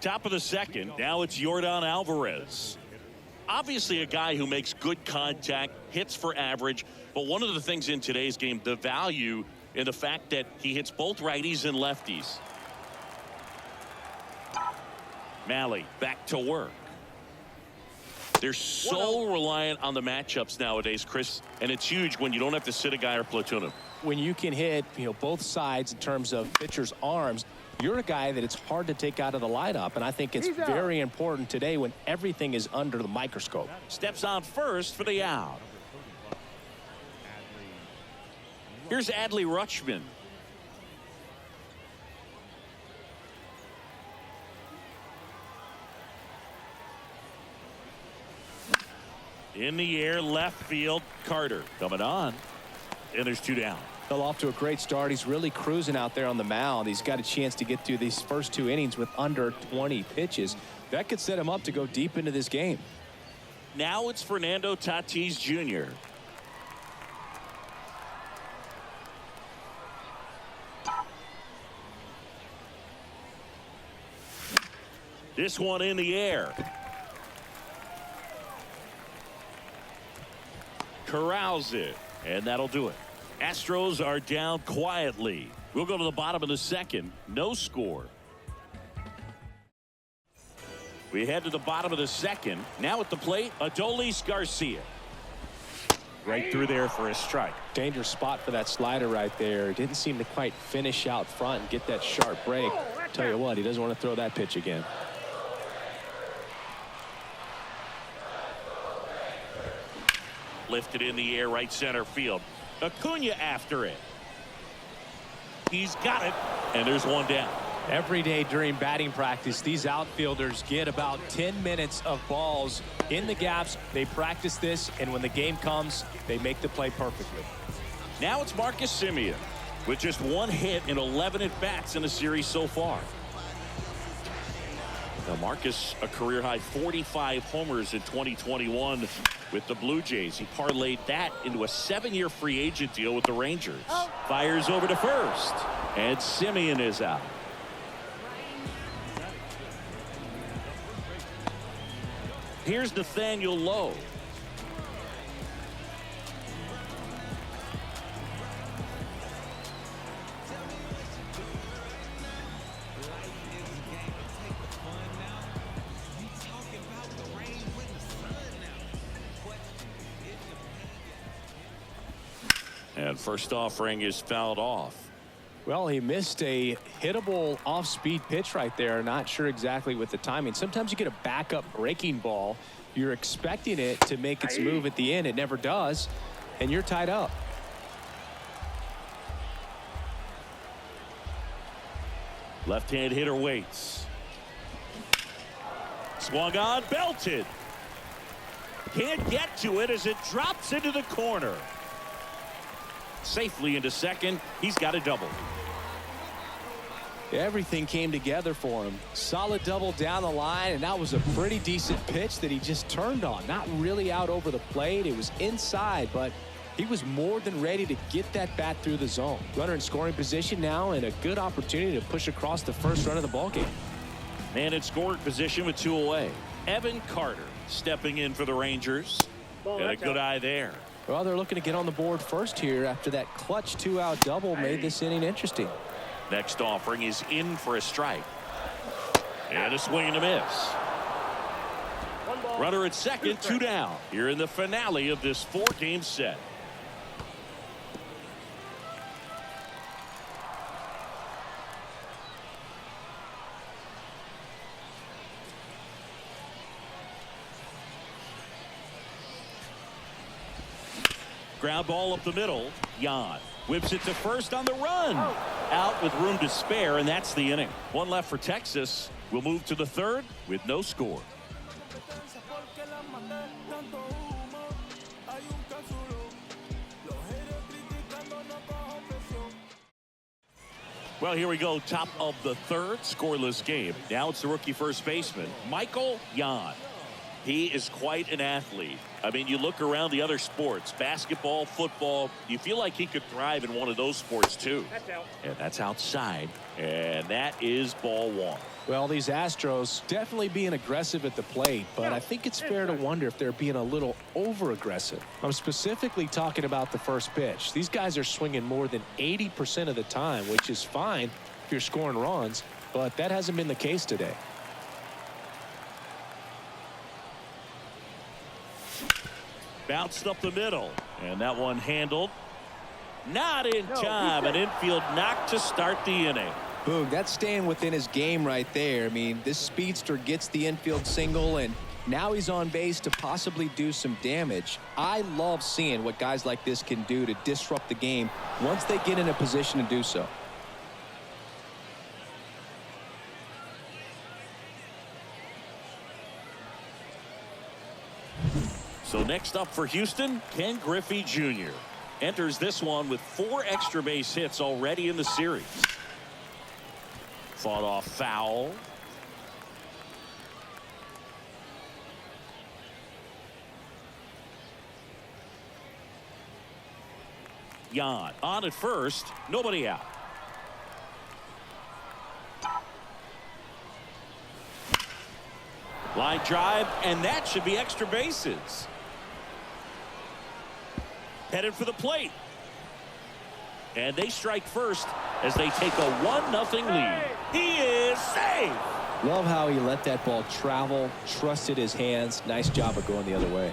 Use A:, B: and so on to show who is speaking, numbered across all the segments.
A: Top of the second. Now it's Yordan Alvarez. Obviously a guy who makes good contact, hits for average, but one of the things in today's game, the value in the fact that he hits both righties and lefties. Malley back to work. They're so reliant on the matchups nowadays, Chris, and it's huge when you don't have to sit a guy or platoon him.
B: When you can hit, both sides in terms of pitchers' arms, you're a guy that it's hard to take out of the lineup, and I think it's very important today when everything is under the microscope.
A: Steps on first for the out. Here's Adley Rutschman. In the air, left field, Carter coming on. And there's 2 down.
B: Well, off to a great start. He's really cruising out there on the mound. He's got a chance to get through these first 2 innings with under 20 pitches. That could set him up to go deep into this game.
A: Now it's Fernando Tatis Jr. This one in the air. Corrals it, and that'll do it. Astros are down quietly. We'll go to the bottom of the second. No score. We head to the bottom of the second. Now at the plate, Adolis Garcia. Right through there for a strike.
B: Dangerous spot for that slider right there. Didn't seem to quite finish out front and get that sharp break. Tell you what, he doesn't want to throw that pitch again.
A: Lifted in the air, right center field. Acuna after it. He's got it, and there's 1 down.
B: Every day during batting practice, these outfielders get about 10 minutes of balls in the gaps. They practice this, and when the game comes, they make the play perfectly.
A: Now it's Marcus Semien with just 1 hit in 11 at-bats in the series so far. Now Marcus, a career-high 45 homers in 2021 with the Blue Jays. He parlayed that into a 7-year free agent deal with the Rangers. Fires over to first, and Semien is out. Here's Nathaniel Lowe. And first offering is fouled off.
B: Well, he missed a hittable off-speed pitch right there. Not sure exactly with the timing. Sometimes you get a backup breaking ball. You're expecting it to make its move at the end. It never does, and you're tied up.
A: Left-hand hitter waits. Swung on, belted. Can't get to it as it drops into the corner. Safely into second. He's got a double.
B: Everything came together for him. Solid double down the line, and that was a pretty decent pitch that he just turned on. Not really out over the plate. It was inside, but he was more than ready to get that bat through the zone. Runner in scoring position now, and a good opportunity to push across the first run of the ballgame.
A: Man in scoring position with 2 away. Evan Carter stepping in for the Rangers. And a good eye there.
B: Well, they're looking to get on the board first here after that clutch 2-out double made this inning interesting.
A: Next offering is in for a strike. And a swing and a miss. Runner at second, 2 down. Here in the finale of this 4-game set. Ground ball up the middle. Yan whips it to first on the run. Out with room to spare, and that's the inning. 1 left for Texas. We'll move to the third with no score. Well, here we go. Top of the third, scoreless game. Now it's the rookie first baseman, Michael Yan. He is quite an athlete. I mean, you look around the other sports, basketball, football, you feel like he could thrive in one of those sports too.
C: That's out.
A: And that's outside. And that is ball one.
B: Well, these Astros definitely being aggressive at the plate, but I think it's fair to wonder if they're being a little over-aggressive. I'm specifically talking about the first pitch. These guys are swinging more than 80% of the time, which is fine if you're scoring runs, but that hasn't been the case today.
A: Bounced up the middle, and that one handled. Not in time. An infield knock to start the inning.
D: Boog, that's staying within his game right there. I mean, this speedster gets the infield single, and now he's on base to possibly do some damage. I love seeing what guys like this can do to disrupt the game once they get in a position to do so.
A: So next up for Houston, Ken Griffey Jr. enters this one with 4 extra base hits already in the series. Fought off foul. Yan on at first, nobody out. Line drive, and that should be extra bases. Headed for the plate. And they strike first as they take a 1-0 lead. He is safe.
B: Love how he let that ball travel, trusted his hands. Nice job of going the other way.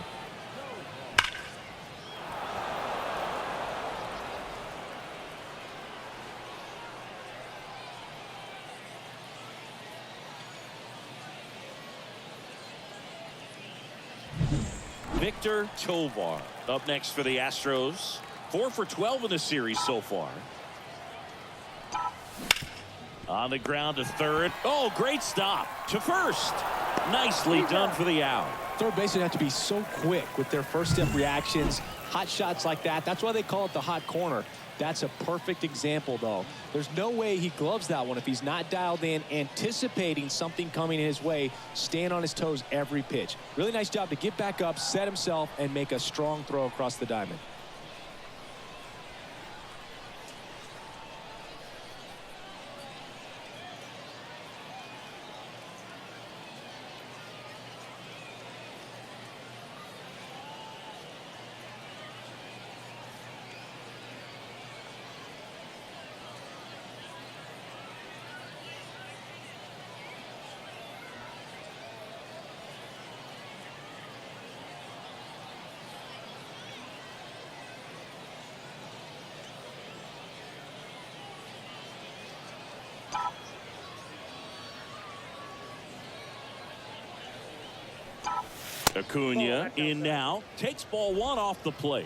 A: Victor Tovar up next for the Astros. 4 for 12 in the series so far. On the ground to third. Oh, great stop to first. Nicely done for the out.
B: Third basemen have to be so quick with their first step reactions. Hot shots like that. That's why they call it the hot corner. That's a perfect example, though. There's no way he gloves that one if he's not dialed in, anticipating something coming his way, staying on his toes every pitch. Really nice job to get back up, set himself, and make a strong throw across the diamond.
A: Acuna in now, takes ball 1 off the plate.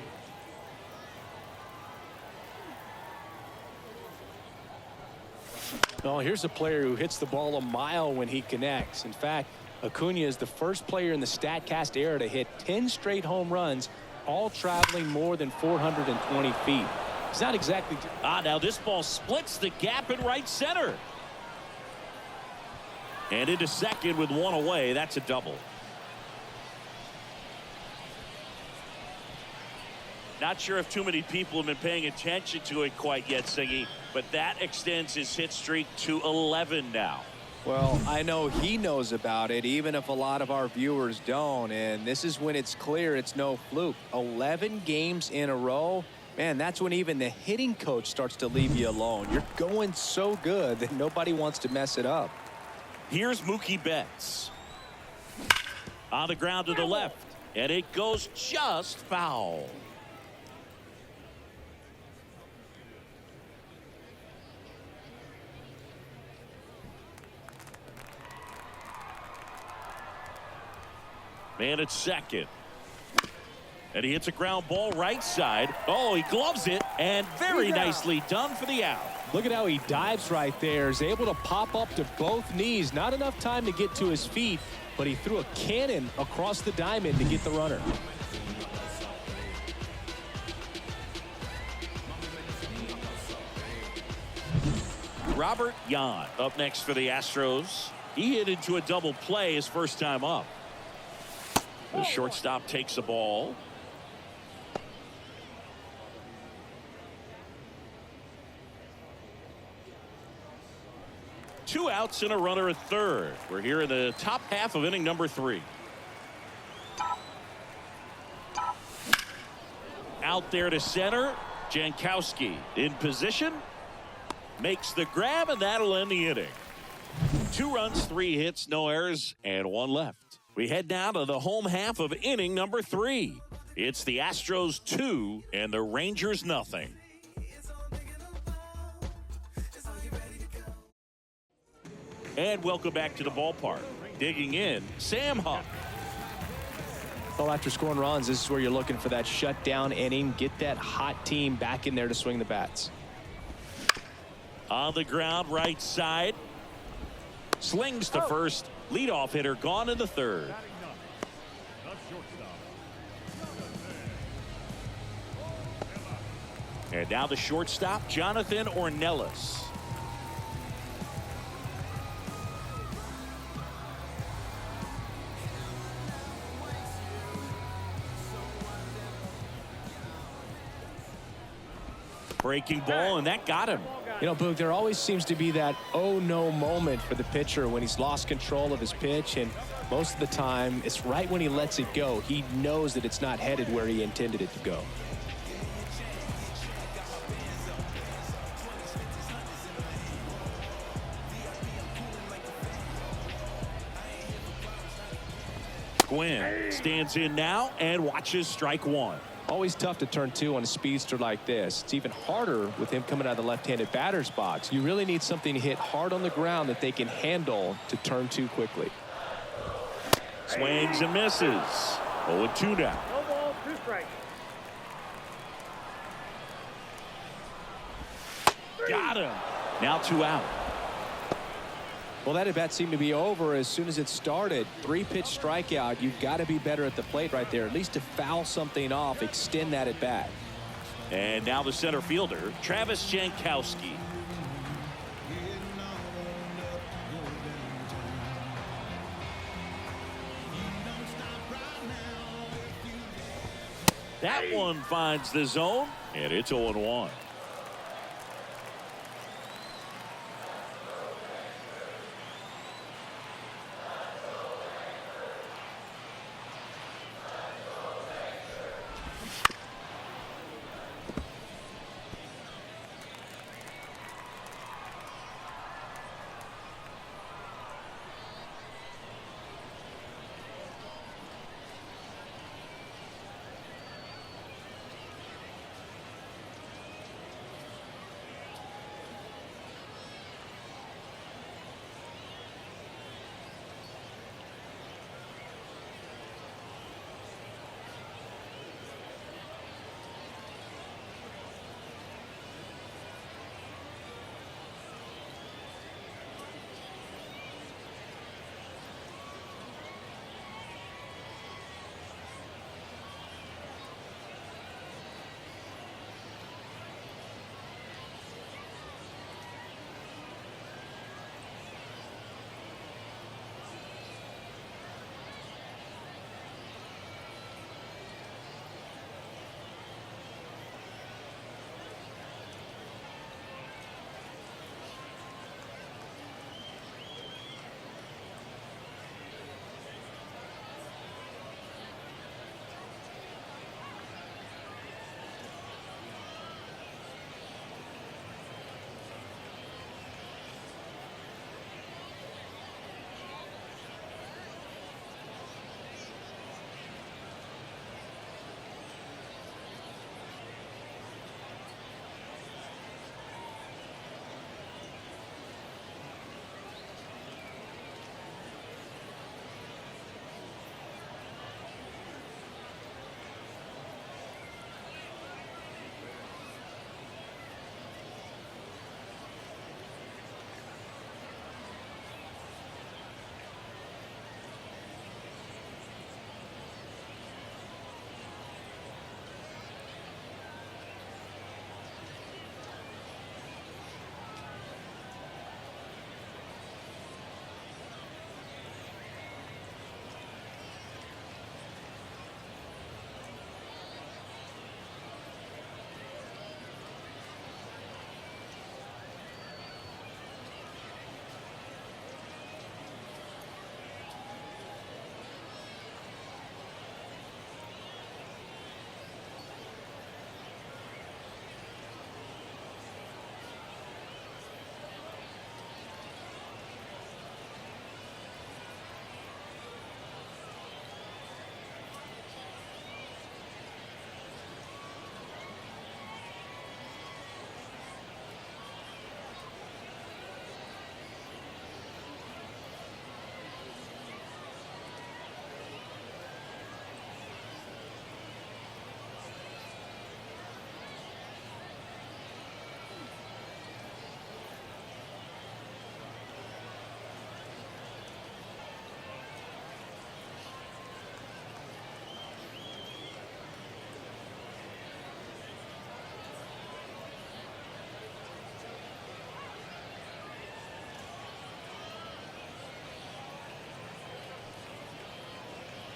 B: Well, here's a player who hits the ball a mile when he connects. In fact, Acuna is the first player in the StatCast era to hit 10 straight home runs, all traveling more than 420 feet. It's not exactly.
A: Now this ball splits the gap in right center. And into second with 1 away. That's a double. Not sure if too many people have been paying attention to it quite yet, Singy, but that extends his hit streak to 11 now.
D: Well, I know he knows about it, even if a lot of our viewers don't. And this is when it's clear it's no fluke. 11 games in a row. Man, that's when even the hitting coach starts to leave you alone. You're going so good that nobody wants to mess it up.
A: Here's Mookie Betts. On the ground to the left, and it goes just foul. Man at second. And he hits a ground ball right side. Oh, he gloves it, and very nicely done for the out.
B: Look at how he dives right there. Is able to pop up to both knees. Not enough time to get to his feet, but he threw a cannon across the diamond to get the runner.
A: Robert Yan up next for the Astros. He hit into a double play his first time up. The shortstop takes the ball. Two outs and a runner at third. We're here in the top half of inning number 3. Out there to center. Jankowski in position. Makes the grab, and that'll end the inning. 2 runs, 3 hits, no errors, and 1 left. We head now to the home half of inning number 3. It's the Astros 2 and the Rangers nothing. And welcome back to the ballpark. Digging in, Sam Huff.
B: Well, after scoring runs, this is where you're looking for that shutdown inning. Get that hot team back in there to swing the bats.
A: On the ground, right side. Slings to first. Leadoff hitter gone in the third. And now the shortstop, Jonathan Ornelas. Breaking ball, and that got him.
B: You know, Boog, there always seems to be that oh no moment for the pitcher when he's lost control of his pitch, and most of the time it's right when he lets it go. He knows that it's not headed where he intended it to go.
A: Gwynn stands in now and watches strike 1.
B: Always tough to turn 2 on a speedster like this. It's even harder with him coming out of the left-handed batter's box. You really need something to hit hard on the ground that they can handle to turn 2 quickly.
A: Swings and misses. 0-2 now.
C: No ball, 2 strikes.
A: Got him. Now 2 out.
B: Well, that at bat seemed to be over as soon as it started. 3-pitch strikeout. You've got to be better at the plate right there, at least to foul something off, extend that at bat.
A: And now the center fielder, Travis Jankowski. That one finds the zone, and it's 0-1.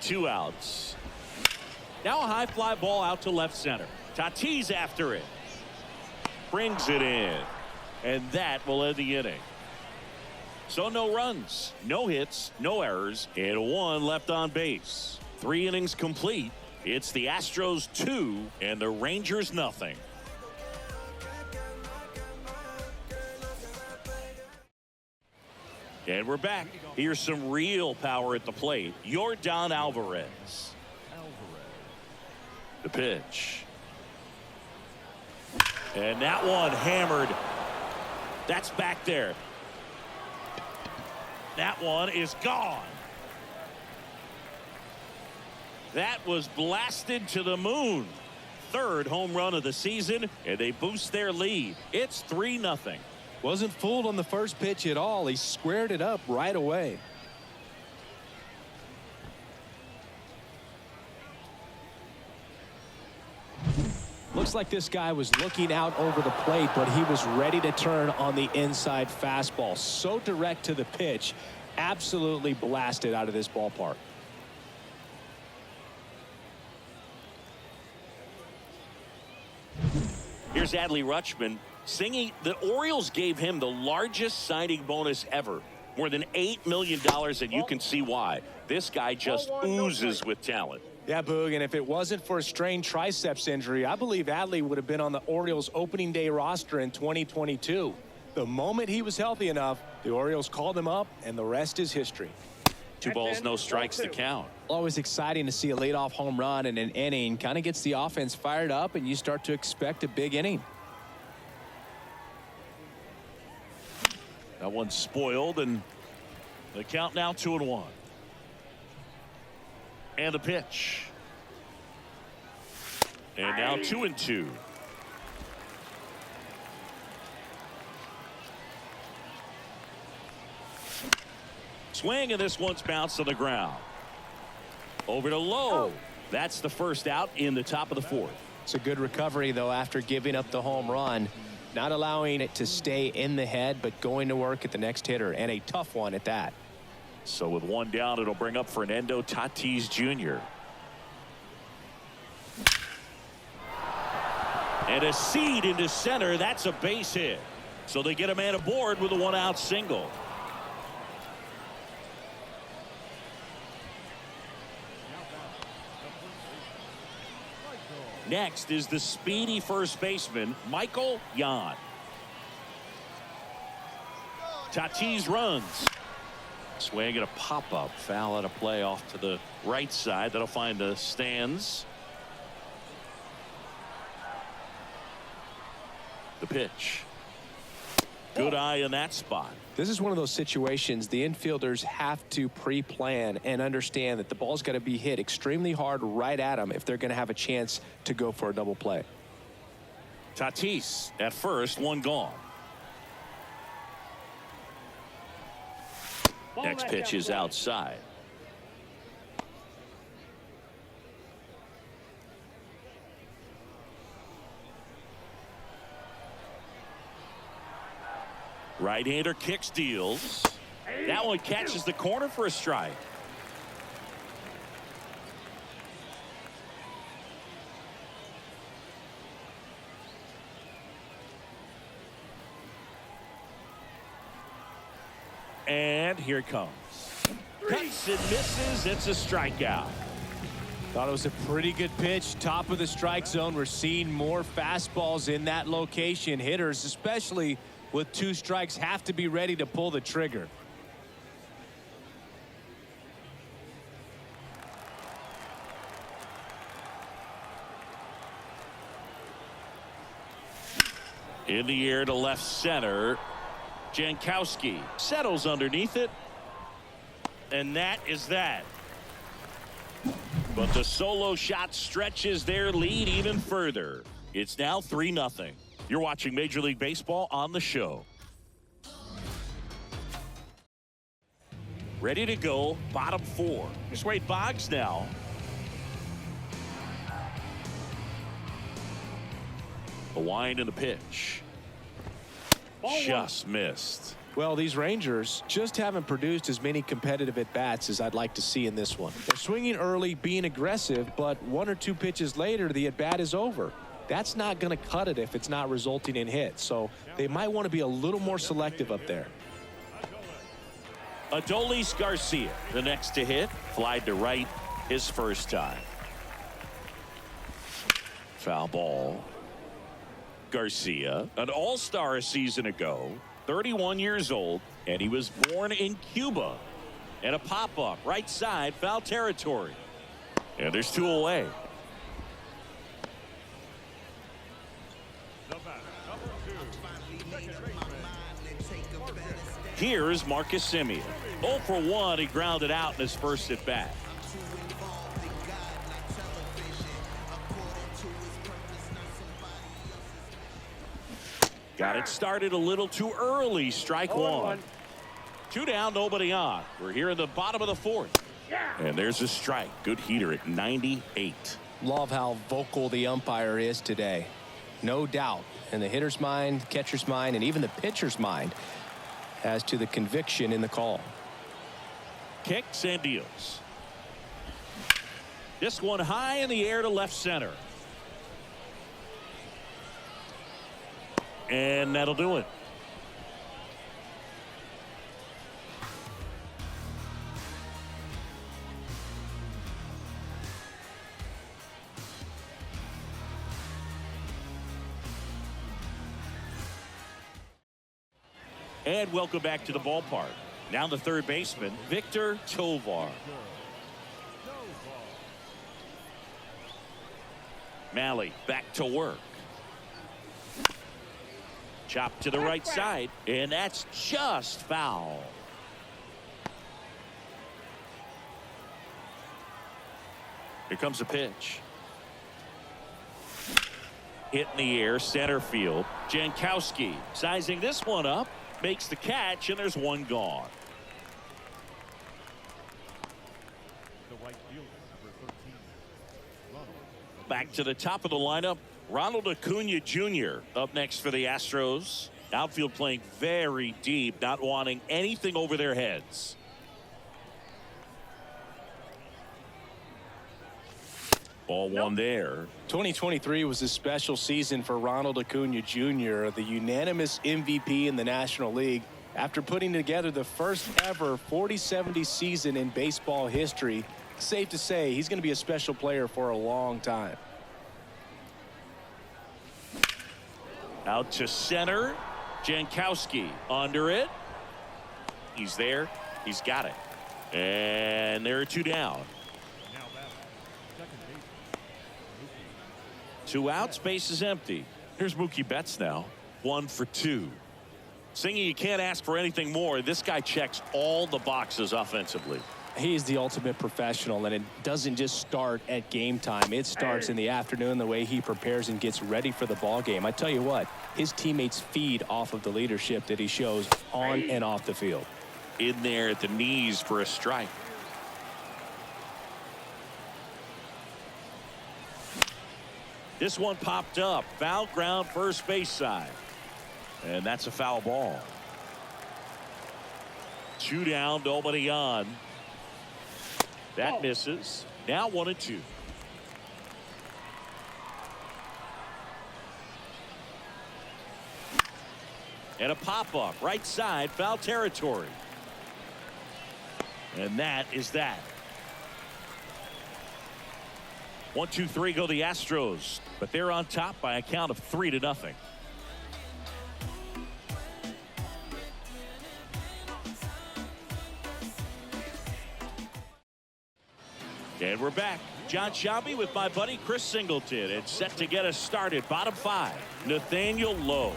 A: 2 outs. Now a high fly ball out to left center. Tatis after it. Brings it in. And that will end the inning. So no runs, no hits, no errors, and 1 left on base. 3 innings complete. It's the Astros 2 and the Rangers nothing. And we're back. Here's some real power at the plate. Yordan Alvarez. The pitch. And that one hammered. That's back there. That one is gone. That was blasted to the moon. 3rd home run of the season, and they boost their lead. It's 3-0.
B: Wasn't fooled on the first pitch at all. He squared it up right away. Looks like this guy was looking out over the plate, but he was ready to turn on the inside fastball. So direct to the pitch. Absolutely blasted out of this ballpark.
A: Here's Adley Rutschman singing. The Orioles gave him the largest signing bonus ever. More than $8 million, and you can see why. This guy just oozes with talent.
B: Yeah, Boog, and if it wasn't for a strained triceps injury, I believe Adley would have been on the Orioles opening day roster in 2022. The moment he was healthy enough, the Orioles called him up, and the rest is history.
A: 2 balls, no strikes to count.
B: Always exciting to see a leadoff home run in an inning. Kind of gets the offense fired up, and you start to expect a big inning.
A: That one's spoiled, and the count now 2-1. And the pitch. And now 2-2. Swing, and this one's bounced on the ground. Over to Lowe. That's the first out in the top of the 4th.
B: It's a good recovery, though, after giving up the home run. Not allowing it to stay in the head, but going to work at the next hitter, and a tough one at that.
A: So with 1 down, it'll bring up Fernando Tatis Jr. And a seed into center. That's a base hit. So they get a man aboard with a 1-out single. Next is the speedy first baseman, Michael Yan. Tatis runs. Swing and a pop-up. Foul at a play off to the right side. That'll find the stands. The pitch. Good eye in that spot.
B: This is one of those situations the infielders have to pre-plan and understand that the ball's got to be hit extremely hard right at them if they're going to have a chance to go for a double play.
A: Tatis at first, 1 gone. Next pitch is outside. Right-hander kicks, deals. That one catches the corner for a strike. And here it comes. Cuts and misses. It's a strikeout.
B: Thought it was a pretty good pitch. Top of the strike zone. We're seeing more fastballs in that location. Hitters, especially with 2 strikes, have to be ready to pull the trigger.
A: In the air to left center. Jankowski settles underneath it. And that is that. But the solo shot stretches their lead even further. It's now 3-0. You're watching Major League Baseball on the show. Ready to go, bottom 4. Here's Wade Boggs now. The wind and the pitch. Just missed.
B: Well, these Rangers just haven't produced as many competitive at-bats as I'd like to see in this one. They're swinging early, being aggressive, but 1 or 2 pitches later, the at-bat is over. That's not going to cut it if it's not resulting in hits. So they might want to be a little more selective up there.
A: Adolis Garcia, the next to hit, flied to right his first time. Foul ball. Garcia, an all-star a season ago, 31 years old, and he was born in Cuba. And a pop-up, right side, foul territory. And there's 2 away. Here's Marcus Semien. 0 for 1, he grounded out in his first at bat. Got it started a little too early. Strike 1. 2 down, nobody on. We're here in the bottom of the 4th. And there's a strike. Good heater at 98.
D: Love how vocal the umpire is today. No doubt in the hitter's mind, catcher's mind, and even the pitcher's mind as to the conviction in the call.
A: Kicks and deals. This one high in the air to left center. And that'll do it. And welcome back to the ballpark. Now the third baseman, Victor Tovar. Malley back to work. Chop to the right side, and that's just foul. Here comes a pitch. Hit in the air, center field. Jankowski sizing this one up, makes the catch, and there's one gone. Back to the top of the lineup, Ronald Acuna Jr. up next for the Astros. Outfield playing very deep, not wanting anything over their heads. Ball one there.
B: 2023 was a special season for Ronald Acuna Jr., the unanimous MVP in the National League. After putting together the first ever 40-70 season in baseball history, safe to say he's going to be a special player for a long time.
A: Out to center. Jankowski under it. He's there. He's got it. And there are 2 down. 2 outs, base is empty. Here's Mookie Betts now. 1 for 2. Singing, you can't ask for anything more. This guy checks all the boxes offensively.
B: He is the ultimate professional, and it doesn't just start at game time. It starts in the afternoon, the way he prepares and gets ready for the ball game. I tell you what, his teammates feed off of the leadership that he shows on and off the field.
A: In there at the knees for a strike. This one popped up. Foul ground, first base side. And that's a foul ball. 2 down, nobody on. That misses. Now 1-2. And a pop-up, right side, foul territory. And that is that. 1, 2, 3 go the Astros, but they're on top by a count of 3-0. And we're back. John Shelby with my buddy Chris Singleton. It's set to get us started. Bottom 5, Nathaniel Lowe.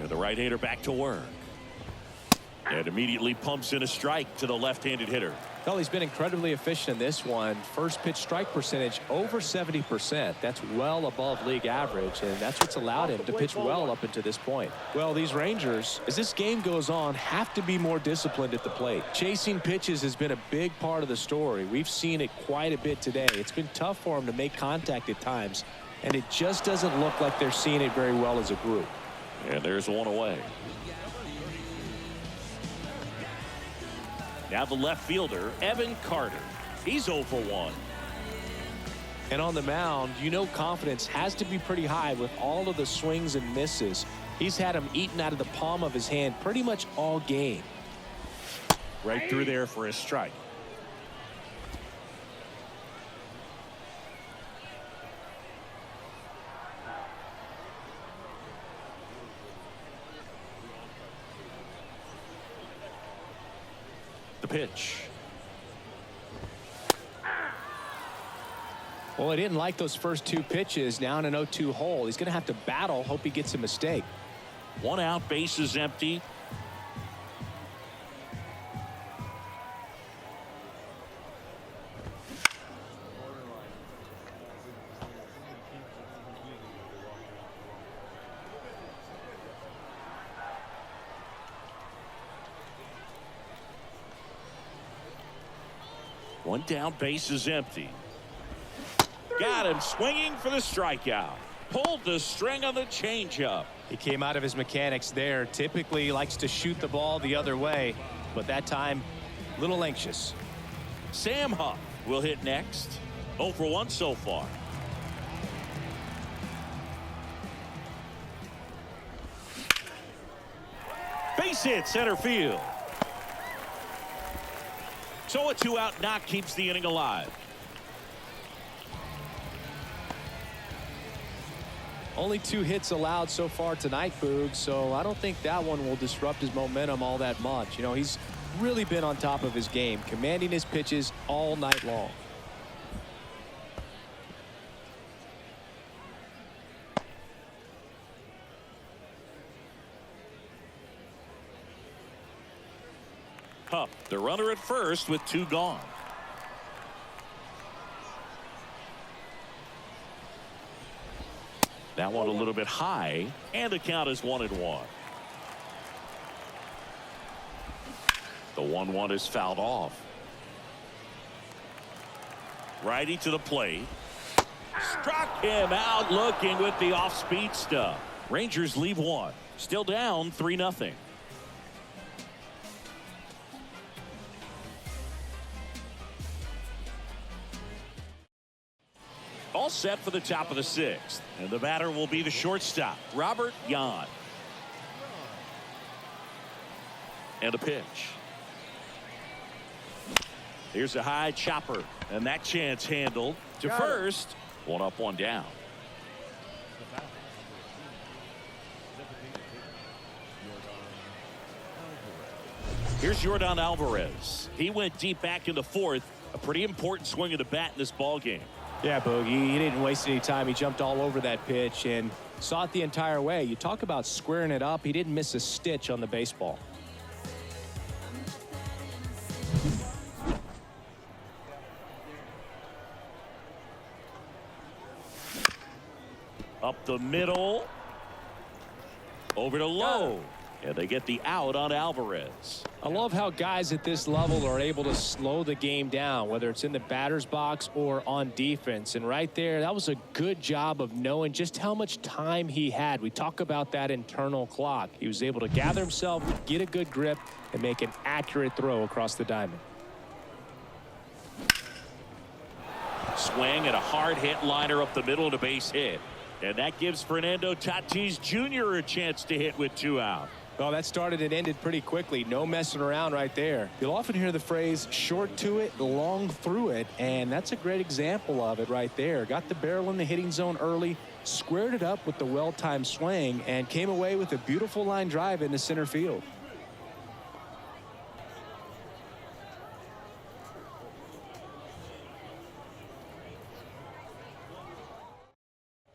A: The right-hander back to work. And immediately pumps in a strike to the left-handed hitter.
B: Well, he's been incredibly efficient in this one. First pitch strike percentage over 70%. That's well above league average, and that's what's allowed him to pitch well up until this point. Well, these Rangers, as this game goes on, have to be more disciplined at the plate. Chasing pitches has been a big part of the story. We've seen it quite a bit today. It's been tough for him to make contact at times, and it just doesn't look like they're seeing it very well as a group.
A: And there's one away. Now the left fielder, Evan Carter. He's 0 for 1.
B: And on the mound, you know confidence has to be pretty high with all of the swings and misses. He's had them eaten out of the palm of his hand pretty much all game.
A: Right through there for a strike. The pitch.
B: Well, he didn't like those first 2 pitches. Now in an 0-2 hole, he's going to have to battle, hope he gets a mistake.
A: 1 out, bases empty. One down, base is empty. Got him swinging for the strikeout. Pulled the string on the changeup.
B: He came out of his mechanics there. Typically he likes to shoot the ball the other way, but that time a little anxious.
A: Sam Huff will hit next. 0 for 1 so far. Base hit center field. So a 2-out knock keeps the inning alive.
B: Only 2 hits allowed so far tonight, Boog, so I don't think that one will disrupt his momentum all that much. You know, he's really been on top of his game, commanding his pitches all night long.
A: Huff, the runner at first with 2 gone. That one a little bit high, and the count is 1-1. The 1-1 is fouled off. Righty to the plate. Struck him out looking with the off-speed stuff. Rangers leave 1. Still down 3-0. All set for the top of the 6th. And the batter will be the shortstop, Robert Yan. And a pitch. Here's a high chopper. And that chance handled to first. 1 up, 1 down. Here's Yordan Alvarez. He went deep back into 4th. A pretty important swing of the bat in this ball game.
B: Yeah, Boogie, he didn't waste any time. He jumped all over that pitch and saw it the entire way. You talk about squaring it up. He didn't miss a stitch on the baseball.
A: Up the middle. Over to Lowe. And they get the out on Alvarez.
B: I love how guys at this level are able to slow the game down, whether it's in the batter's box or on defense. And right there, that was a good job of knowing just how much time he had. We talk about that internal clock. He was able to gather himself, get a good grip, and make an accurate throw across the diamond.
A: Swing and a hard hit liner up the middle to base hit. And that gives Fernando Tatis Jr. a chance to hit with 2 out.
B: Well, that started and ended pretty quickly. No messing around right there. You'll often hear the phrase short to it, long through it, and that's a great example of it right there. Got the barrel in the hitting zone early, squared it up with the well-timed swing, and came away with a beautiful line drive into center field.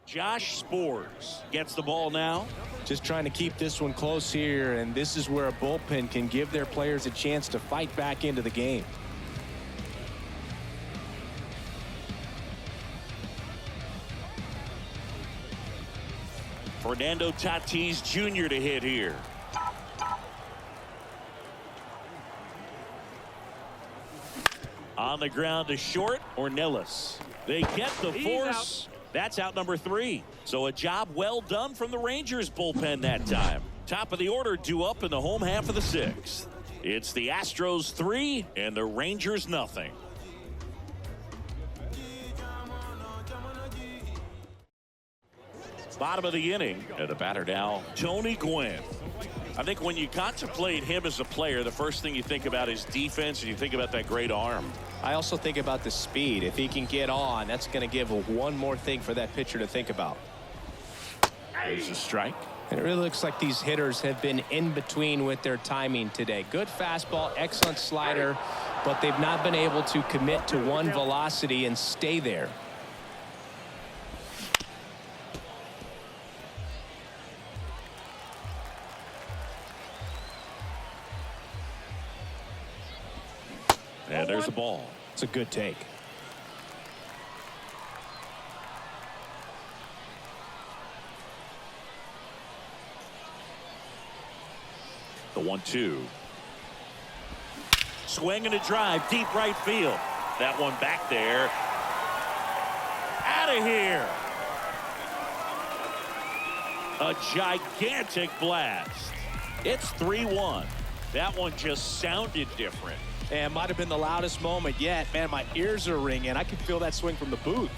A: Josh Spores gets the ball now.
B: Just trying to keep this one close here, and this is where a bullpen can give their players a chance to fight back into the game.
A: Fernando Tatis Jr. to hit here. On the ground to short, Ornelas. They get the force. That's out number 3. So a job well done from the Rangers bullpen that time. Top of the order due up in the home half of the 6th. It's the Astros 3 and the Rangers nothing. Bottom of the inning, and the batter now, Tony Gwynn. I think when you contemplate him as a player, the first thing you think about is defense, and you think about that great arm.
B: I also think about the speed. If he can get on, that's going to give one more thing for that pitcher to think about.
A: There's a strike.
B: And it really looks like these hitters have been in between with their timing today. Good fastball, excellent slider, but they've not been able to commit to one velocity and stay there.
A: And there's the ball.
B: It's a good take.
A: The 1-2. Swing and a drive, deep right field. That one back there. Out of here. A gigantic blast. It's 3-1. That one just sounded different.
B: And might have been the loudest moment yet. Man, my ears are ringing. I can feel that swing from the booth.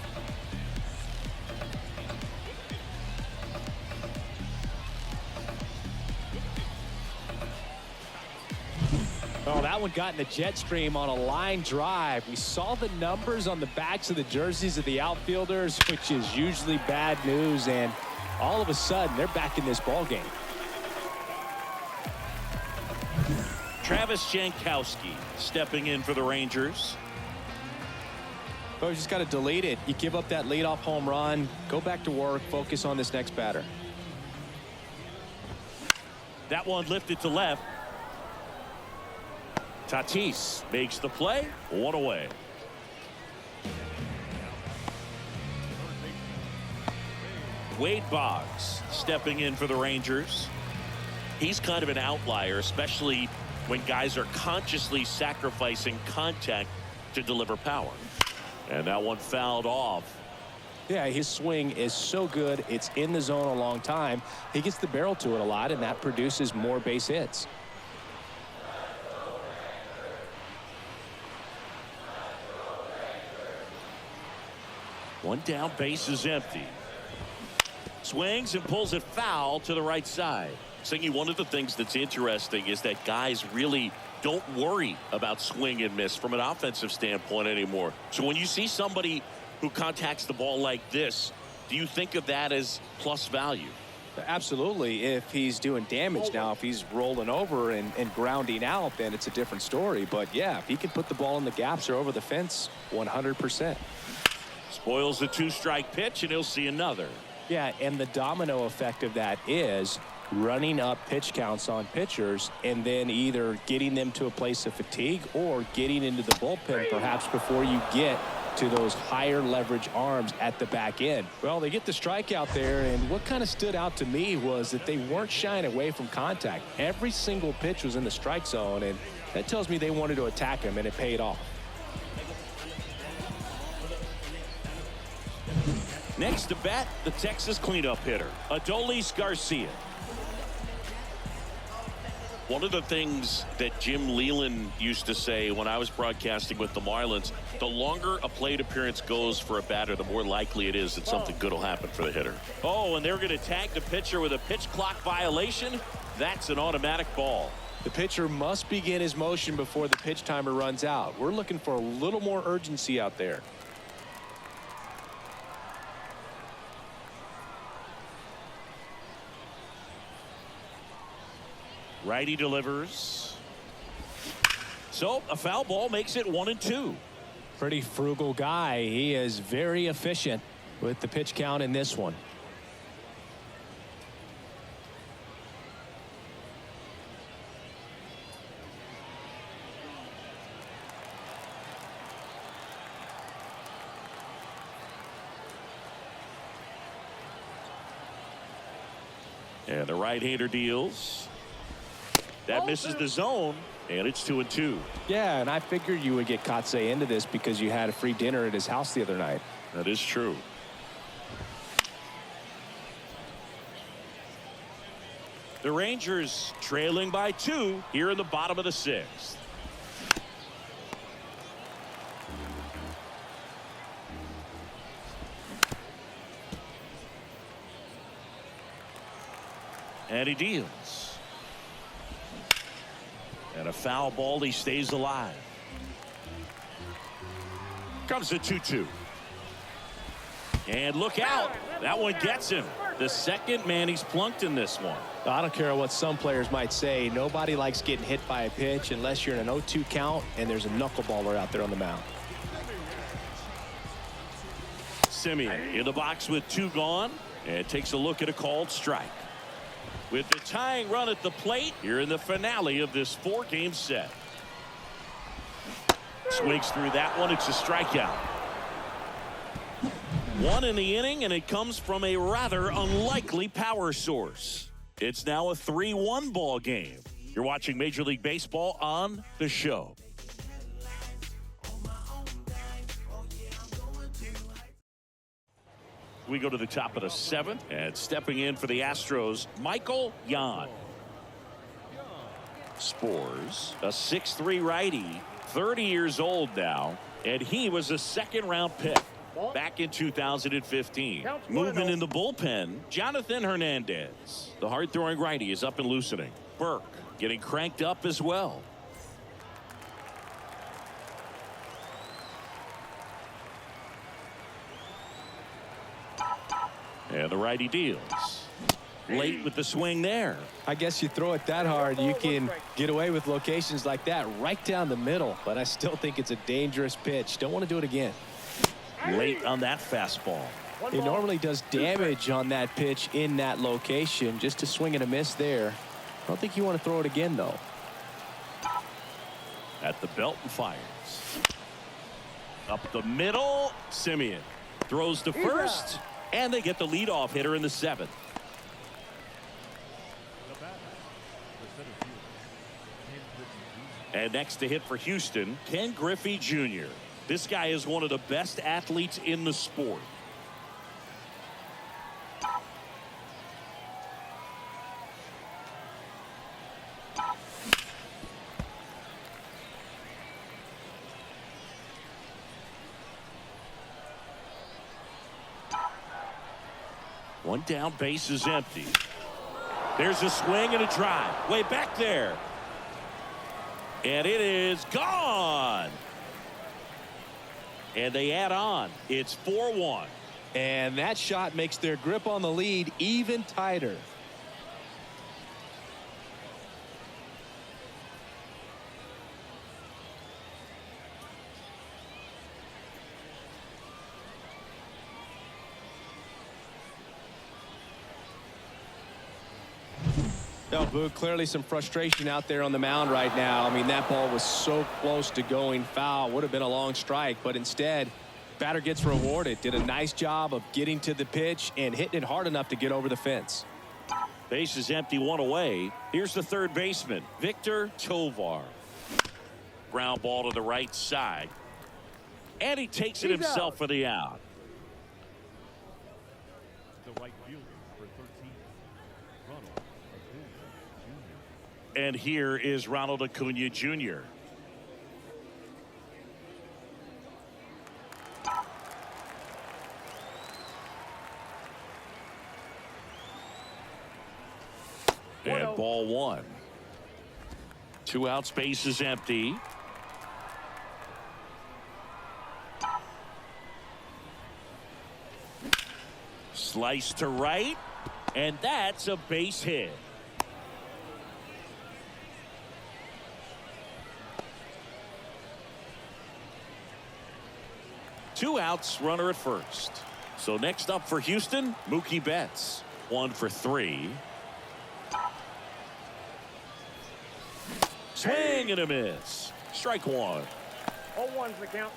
B: Oh, that one got in the jet stream on a line drive. We saw the numbers on the backs of the jerseys of the outfielders, which is usually bad news. And all of a sudden, they're back in this ball game.
A: Travis Jankowski stepping in for the Rangers.
B: But we just got to delete it. You give up that leadoff home run, go back to work, focus on this next batter.
A: That one lifted to left. Tatis makes the play. One away. Wade Boggs stepping in for the Rangers. He's kind of an outlier, especially when guys are consciously sacrificing contact to deliver power. And that one fouled off.
B: Yeah, his swing is so good. It's in the zone a long time. He gets the barrel to it a lot, and that produces more base hits.
A: One down, base is empty. Swings and pulls it foul to the right side. Singy, one of the things that's interesting is that guys really don't worry about swing and miss from an offensive standpoint anymore. So when you see somebody who contacts the ball like this, do you think of that as plus value?
B: Absolutely. If he's doing damage now, if he's rolling over and grounding out, then it's a different story. But yeah, if he can put the ball in the gaps or over the fence, 100%.
A: Spoils the 2-strike pitch, and he'll see another.
B: Yeah, and the domino effect of that is running up pitch counts on pitchers and then either getting them to a place of fatigue or getting into the bullpen perhaps before you get to those higher leverage arms at the back end. Well, they get the strikeout there, and what kind of stood out to me was that they weren't shying away from contact. Every single pitch was in the strike zone, and that tells me they wanted to attack him, and it paid off.
A: Next to bat, the Texas cleanup hitter, Adolis Garcia. One of the things that Jim Leland used to say when I was broadcasting with the Marlins, the longer a plate appearance goes for a batter, the more likely it is that something good will happen for the hitter. Oh, and they're going to tag the pitcher with a pitch clock violation. That's an automatic ball.
B: The pitcher must begin his motion before the pitch timer runs out. We're looking for a little more urgency out there.
A: Righty delivers. So a foul ball makes it 1-2.
B: Pretty frugal guy. He is very efficient with the pitch count in this one.
A: And the right-hander deals. That misses the zone, and it's 2-2.
B: Yeah, and I figured you would get Kotsay into this because you had a free dinner at his house the other night.
A: That is true. The Rangers trailing by 2 here in the bottom of the 6th. And he deals. And a foul ball. He stays alive. Comes the 2-2. And look out. That one gets him. The second man he's plunked in this one.
B: I don't care what some players might say. Nobody likes getting hit by a pitch unless you're in an 0-2 count and there's a knuckleballer out there on the mound.
A: Simeon in the box with 2 gone and takes a look at a called strike. With the tying run at the plate here in the finale of this 4-game set. Swings through that one. It's a strikeout. 1 in the inning, and it comes from a rather unlikely power source. It's now a 3-1 ball game. You're watching Major League Baseball on The Show. We go to the top of the 7th, and stepping in for the Astros, Michael Yan. Spores, a 6'3" righty, 30 years old now, and he was a 2nd-round pick back in 2015. Movement in the bullpen, Jonathan Hernandez. The hard-throwing righty is up and loosening. Burke getting cranked up as well. And the righty deals. Late with the swing there.
B: I guess you throw it that hard, you can get away with locations like that right down the middle. But I still think it's a dangerous pitch. Don't want to do it again.
A: Late on that fastball.
B: It normally does damage on that pitch in that location. Just to swing and a miss there. I don't think you want to throw it again, though.
A: At the belt and fires. Up the middle. Simeon throws to first. And they get the leadoff hitter in the 7th. And next to hit for Houston, Ken Griffey Jr. This guy is one of the best athletes in the sport. One down, base is empty. There's a swing and a drive. Way back there. And it is gone. And they add on. It's 4-1.
B: And that shot makes their grip on the lead even tighter. No, Boog, clearly some frustration out there on the mound right now. I mean, that ball was so close to going foul. Would have been a long strike, but instead, batter gets rewarded. Did a nice job of getting to the pitch and hitting it hard enough to get over the fence.
A: Base is empty, 1 away. Here's the third baseman, Victor Tovar. Ground ball to the right side. And he takes it himself for the out.
C: The right fielder for 13, Ronald.
A: And here is Ronald Acuna Jr. And ball 1. 2 outs, base is empty. Slice to right, and that's a base hit. Two outs, runner at first. So next up for Houston, Mookie Betts. 1 for 3. Swing and a miss. Strike 1.
E: 0-1's the count.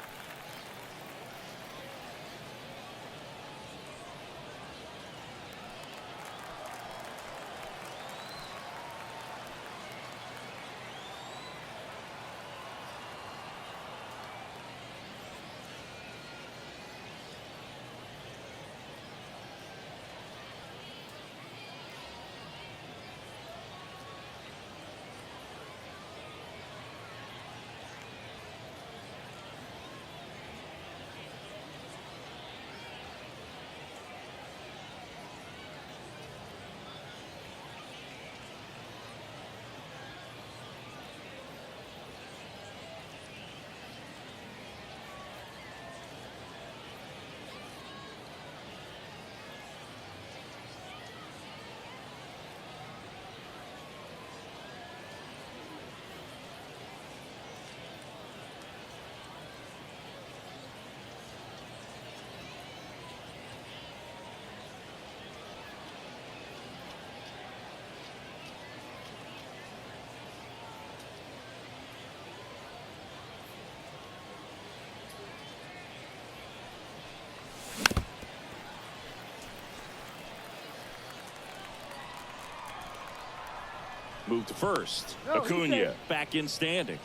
A: Move to first.
E: No,
A: Acuna back in standing.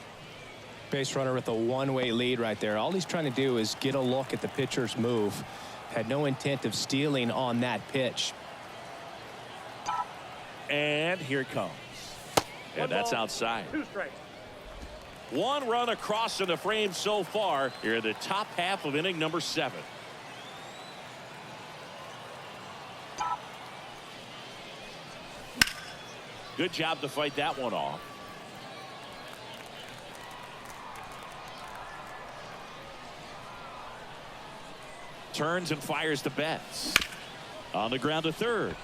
D: Base runner with a one-way lead right there. All he's trying to do is get a look at the pitcher's move. Had no intent of stealing on that pitch.
A: And here it comes. And that's outside.
E: 2 strikes.
A: 1 run across in the frame so far here in the top half of inning number 7. Good job to fight that one off. Turns and fires to Betts. On the ground to third.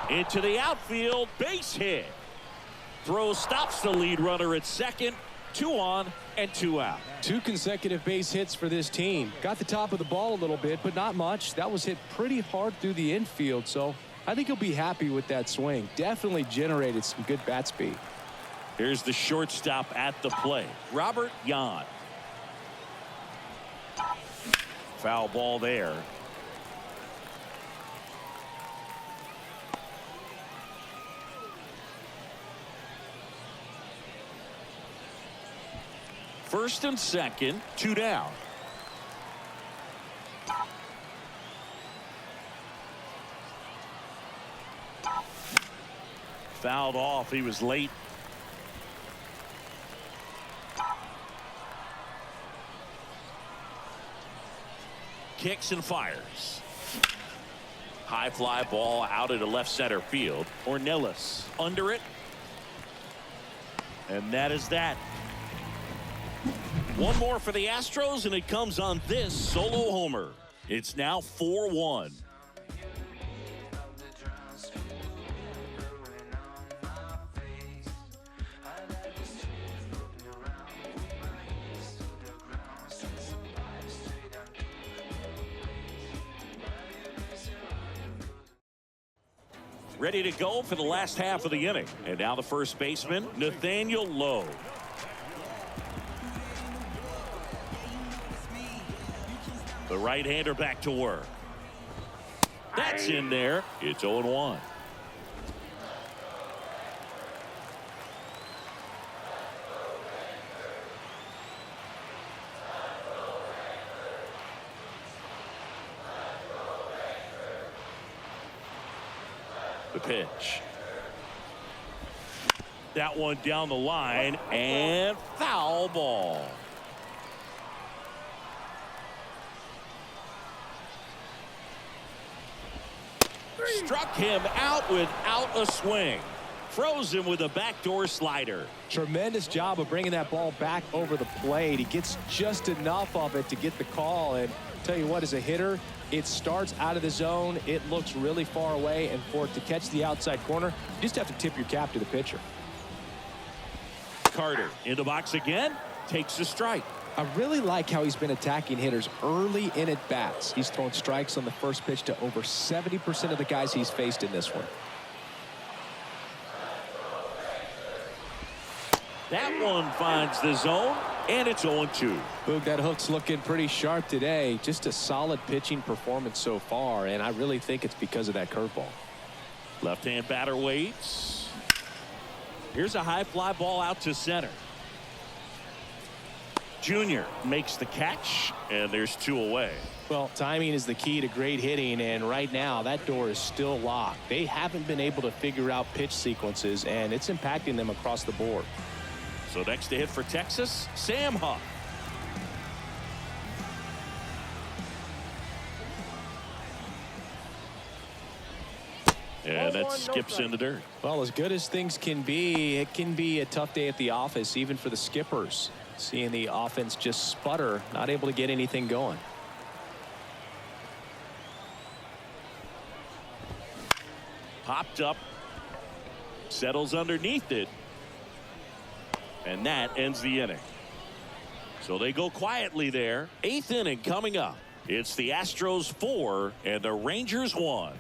A: Into the outfield. Base hit. Throw stops the lead runner at second. 2 on and 2 out.
B: 2 consecutive base hits for this team. Got the top of the ball a little bit, but not much. That was hit pretty hard through the infield, so I think he'll be happy with that swing. Definitely generated some good bat speed.
A: Here's the shortstop at the plate, Robert Yan. Foul ball there. First and second, 2 down. Fouled off. He was late. Kicks and fires. High fly ball out into left center field. Ornelas under it. And that is that. 1 more for the Astros, and it comes on this solo homer. It's now 4-1. Ready to go for the last half of the inning. And now the first baseman, Nathaniel Lowe. The right-hander back to work. That's in there. It's 0-1. The pitch. That one down the line and foul ball. Struck him out without a swing. Froze him with a backdoor slider.
B: Tremendous job of bringing that ball back over the plate. He gets just enough of it to get the call. And tell you what, as a hitter, it starts out of the zone. It looks really far away. And for it to catch the outside corner, you just have to tip your cap to the pitcher.
A: Carter in the box again. Takes a strike.
B: I really like how he's been attacking hitters early in at bats. He's thrown strikes on the first pitch to over 70% of the guys he's faced in this one.
A: That one finds the zone, and it's 0-2.
B: Boog, that hook's looking pretty sharp today. Just a solid pitching performance so far, and I really think it's because of that curveball.
A: Left-hand batter waits. Here's a high fly ball out to center. Junior makes the catch, and there's 2 away.
B: Well, timing is the key to great hitting, and right now that door is still locked. They haven't been able to figure out pitch sequences, and it's impacting them across the board.
A: So next to hit for Texas, Sam Huff. And that skips in the dirt.
B: Well, as good as things can be, it can be a tough day at the office, even for the skippers. Seeing the offense just sputter, not able to get anything going.
A: Popped up, settles underneath it, and that ends the inning. So they go quietly there. 8th inning coming up. It's the Astros 4 and the Rangers 1.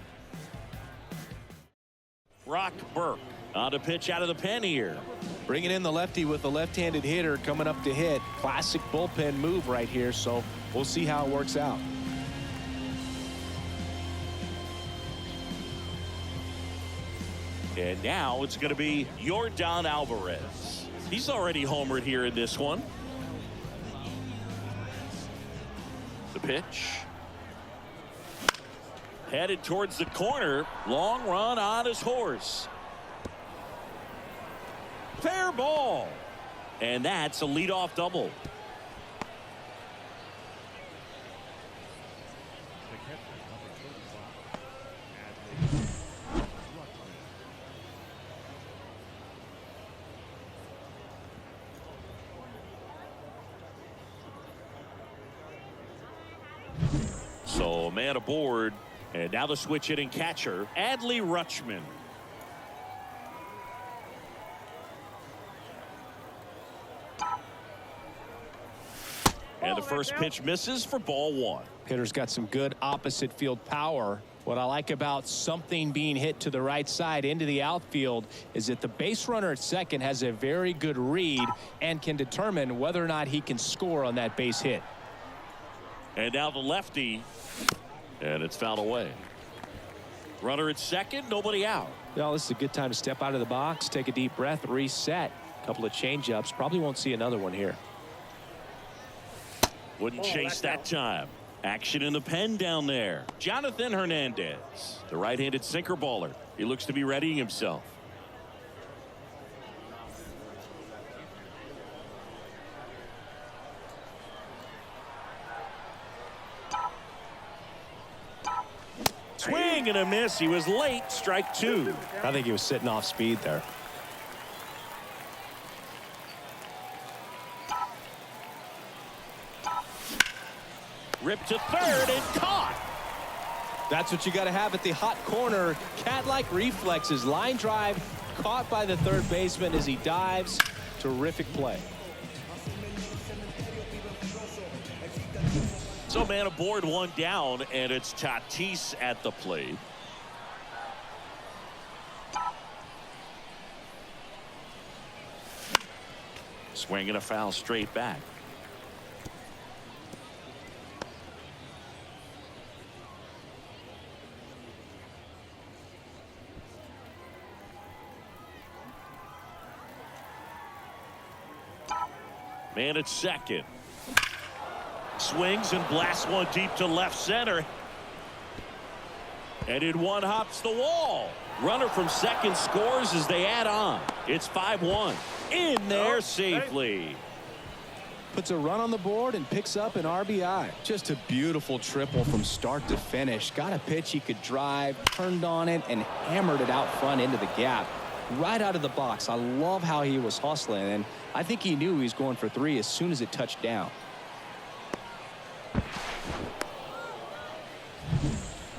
A: Brock Burke on a pitch out of the pen here.
B: Bringing in the lefty with the left-handed hitter coming up to hit. Classic bullpen move right here, so we'll see how it works out.
A: And now it's going to be Yordan Alvarez. He's already homered here in this one. The pitch. Headed towards the corner. Long run on his horse. Fair ball. And that's a leadoff double.
C: The catcher, number 35,
A: So man aboard. And now the switch hitting catcher, Adley Rutschman. And the first pitch misses for ball one.
B: Hitter's got some good opposite field power. What I like about something being hit to the right side into the outfield is that the base runner at second has a very good read and can determine whether or not he can score on that base hit.
A: And now the lefty. And it's fouled away. Runner at second, nobody out.
B: Well, this is a good time to step out of the box, take a deep breath, reset. A couple of change-ups. Probably won't see another one here.
A: Wouldn't chase that time. Action in the pen down there. Jonathan Hernandez, the right-handed sinker baller. He looks to be readying himself. Swing and a miss. He was late. Strike two.
B: I think he was sitting off speed there.
A: Ripped to third and caught.
B: That's what you got to have at the hot corner. Cat-like reflexes. Line drive caught by the third baseman as he dives. Terrific play.
A: So man aboard, one down, and it's Tatis at the plate. Swinging a foul straight back. Man at second. Swings and blasts one deep to left center. And in one hops the wall. Runner from second scores as they add on. It's 5-1. In there safely.
B: Puts a run on the board and picks up an RBI. Just a beautiful triple from start to finish. Got a pitch he could drive, turned on it, and hammered it out front into the gap. Right out of the box. I love how he was hustling, and I think he knew he was going for three as soon as it touched down.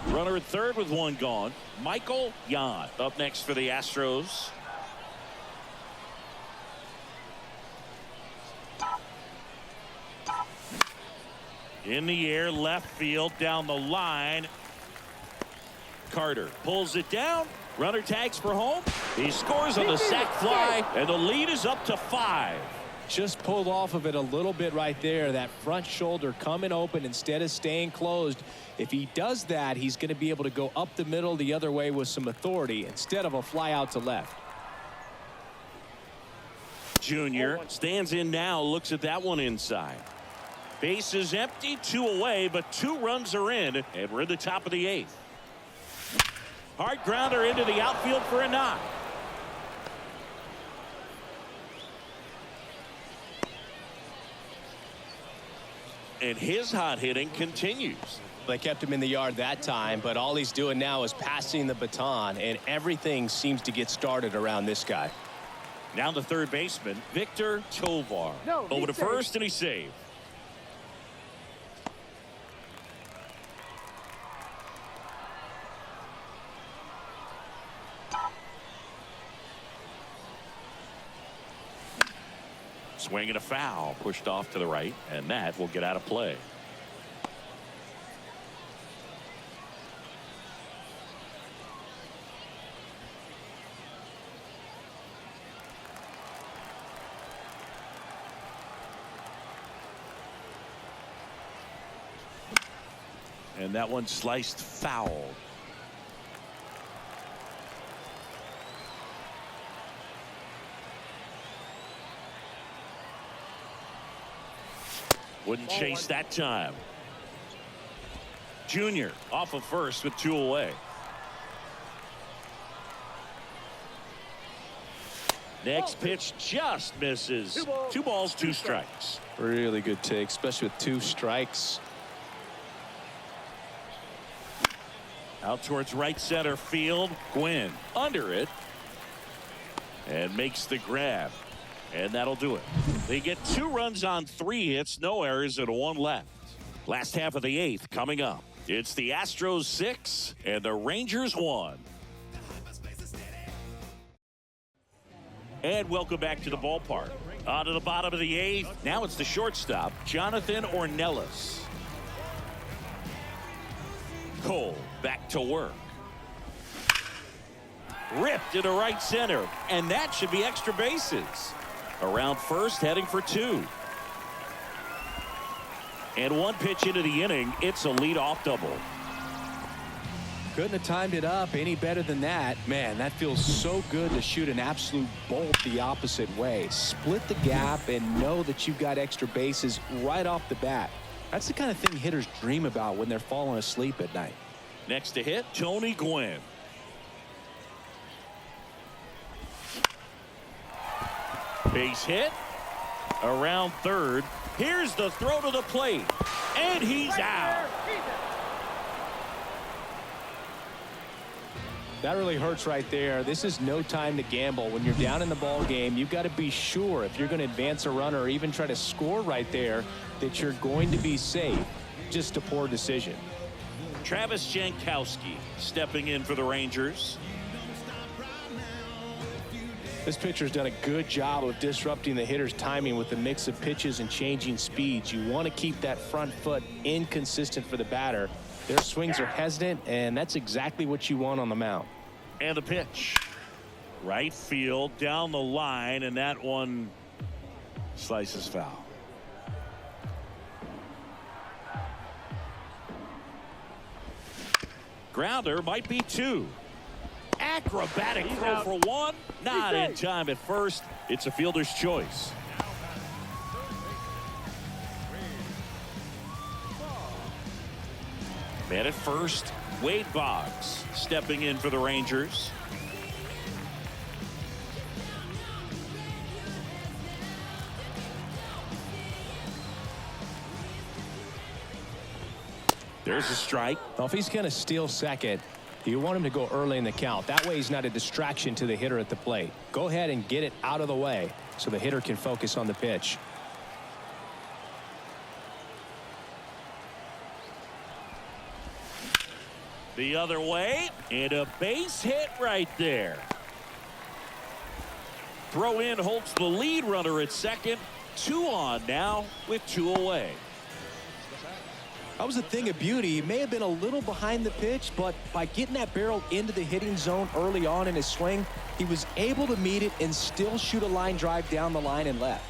A: Runner at third with one gone. Michael Yan up next for the Astros. In the air, left field, down the line. Carter pulls it down. Runner tags for home. He scores on the sac fly, and the lead is up to 5.
B: Just pulled off of it a little bit right there. That front shoulder coming open instead of staying closed. If he does that, he's going to be able to go up the middle the other way with some authority instead of a fly out to left.
A: Junior stands in now, looks at that one inside. Base is empty, 2 away, but 2 runs are in, and we're in the top of the 8th. Hard grounder into the outfield for a knock. And his hot hitting continues.
B: They kept him in the yard that time, but all he's doing now is passing the baton, and everything seems to get started around this guy.
A: Now the third baseman, Victor Tovar. Over to first, and he's saved. Swing and a foul, pushed off to the right, and that will get out of play. And that one sliced foul. Wouldn't chase that time. Junior off of first with 2 away. Next pitch just misses. 2 balls, 2 strikes.
B: Really good take, especially with 2 strikes.
A: Out towards right center field. Gwynn under it. And makes the grab. And that'll do it. They get 2 runs on 3 hits, no errors, and 1 left. Last half of the 8th coming up. It's the Astros 6 and the Rangers 1. And welcome back to the ballpark. On to the bottom of the 8th. Now it's the shortstop, Jonathan Ornelas. Cole back to work. Ripped into right center. And that should be extra bases. Around first, heading for 2. And 1 pitch into the inning. It's a leadoff double.
B: Couldn't have timed it up any better than that. Man, that feels so good to shoot an absolute bolt the opposite way. Split the gap and know that you've got extra bases right off the bat. That's the kind of thing hitters dream about when they're falling asleep at night.
A: Next to hit, Tony Gwynn. Base hit. Around third. Here's the throw to the plate. And he's out.
B: That really hurts right there. This is no time to gamble. When you're down in the ball game, you've got to be sure if you're going to advance a runner or even try to score right there that you're going to be safe. Just a poor decision.
A: Travis Jankowski stepping in for the Rangers.
B: This pitcher's done a good job of disrupting the hitter's timing with a mix of pitches and changing speeds. You want to keep that front foot inconsistent for the batter. Their swings are hesitant, and that's exactly what you want on the mound.
A: And the pitch. Right field down the line, and that one slices foul. Grounder might be 2. Acrobatic throw for 1. Not in time at first. It's a fielder's choice. Man at first, Wade Boggs stepping in for the Rangers. There's a strike.
B: Well, if he's going to steal second, you want him to go early in the count. That way he's not a distraction to the hitter at the plate. Go ahead and get it out of the way so the hitter can focus on the pitch.
A: The other way, and a base hit right there. Throw in holds the lead runner at second. 2 on now with 2 away.
B: That was a thing of beauty. He may have been a little behind the pitch, but by getting that barrel into the hitting zone early on in his swing, he was able to meet it and still shoot a line drive down the line and left.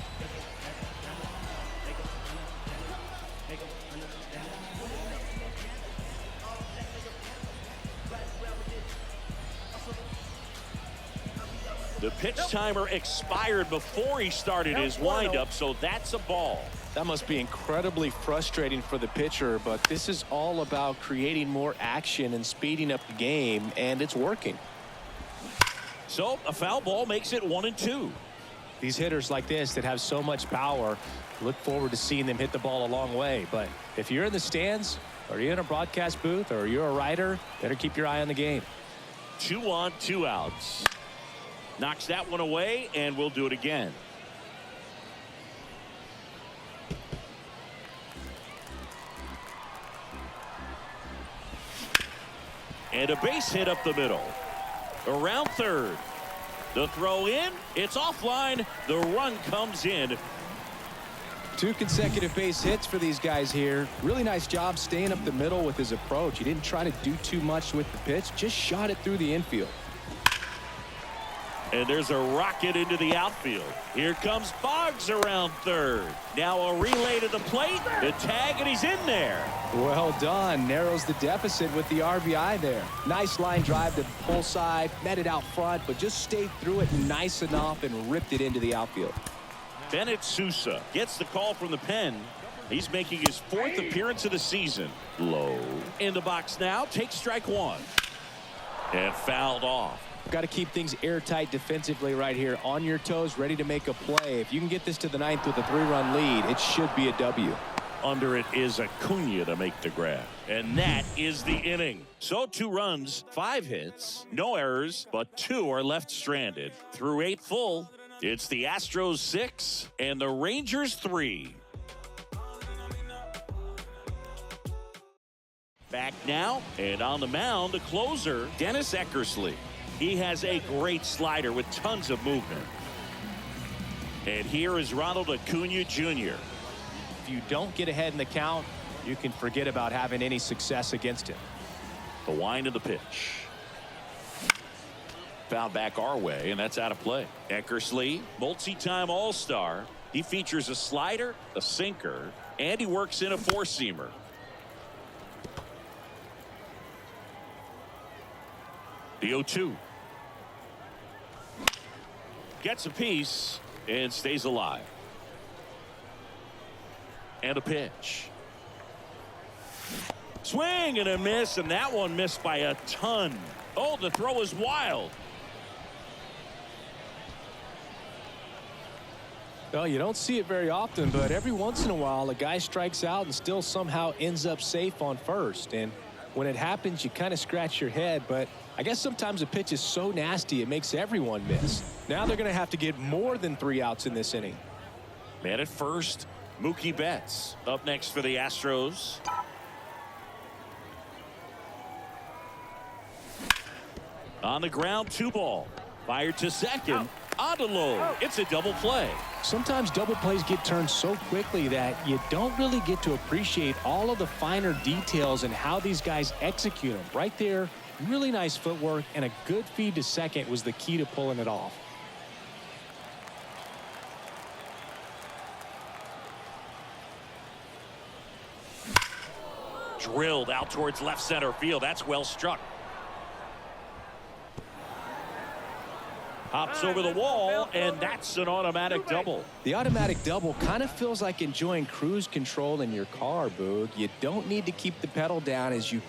A: The pitch timer expired before he started his windup, so that's a ball.
B: That must be incredibly frustrating for the pitcher, but this is all about creating more action and speeding up the game, and it's working.
A: So a foul ball makes it 1-2.
B: These hitters like this that have so much power, look forward to seeing them hit the ball a long way. But if you're in the stands, or you're in a broadcast booth, or you're a writer, better keep your eye on the game.
A: 2 on, 2 outs. Knocks that one away, and we'll do it again. And a base hit up the middle. Around third. The throw in. It's offline. The run comes in.
B: 2 consecutive base hits for these guys here. Really nice job staying up the middle with his approach. He didn't try to do too much with the pitch. Just shot it through the infield.
A: And there's a rocket into the outfield. Here comes Boggs around third. Now a relay to the plate. The tag, and he's in there.
B: Well done. Narrows the deficit with the RBI there. Nice line drive to the pull side. Met it out front, but just stayed through it nice enough and ripped it into the outfield.
A: Bennett Sousa gets the call from the pen. He's making his 4th appearance of the season. Low. In the box now. Takes strike 1. And fouled off.
B: Got to keep things airtight defensively right here. On your toes, ready to make a play. If you can get this to the 9th with a 3-run lead, it should be a W.
A: Under it is Acuna to make the grab. And that is the inning. So 2 runs, 5 hits, no errors, but 2 are left stranded. Through 8 full, it's the Astros 6 and the Rangers 3. Back now, and on the mound, the closer, Dennis Eckersley. He has a great slider with tons of movement. And here is Ronald Acuna Jr.
B: If you don't get ahead in the count, you can forget about having any success against him.
A: The wind of the pitch. Fouled back our way, and that's out of play. Eckersley, multi-time All-Star. He features a slider, a sinker, and he works in a 4-seamer. The 0-2. Gets a piece and stays alive. And a pitch. Swing and a miss, and that one missed by a ton. Oh, the throw is wild.
B: Well, you don't see it very often, but every once in a while, a guy strikes out and still somehow ends up safe on first. And when it happens, you kind of scratch your head, but I guess sometimes a pitch is so nasty it makes everyone miss. Now they're going to have to get more than 3 outs in this inning.
A: Man at first, Mookie Betts up next for the Astros. On the ground, 2 ball. Fired to second. On to low. It's a double play.
B: Sometimes double plays get turned so quickly that you don't really get to appreciate all of the finer details and how these guys execute them. Right there, really nice footwork, and a good feed to second was the key to pulling it off.
A: Drilled out towards left center field. That's well struck. Hops over the wall, and that's an automatic double.
B: The automatic double kind of feels like enjoying cruise control in your car, Boog. You don't need to keep the pedal down as you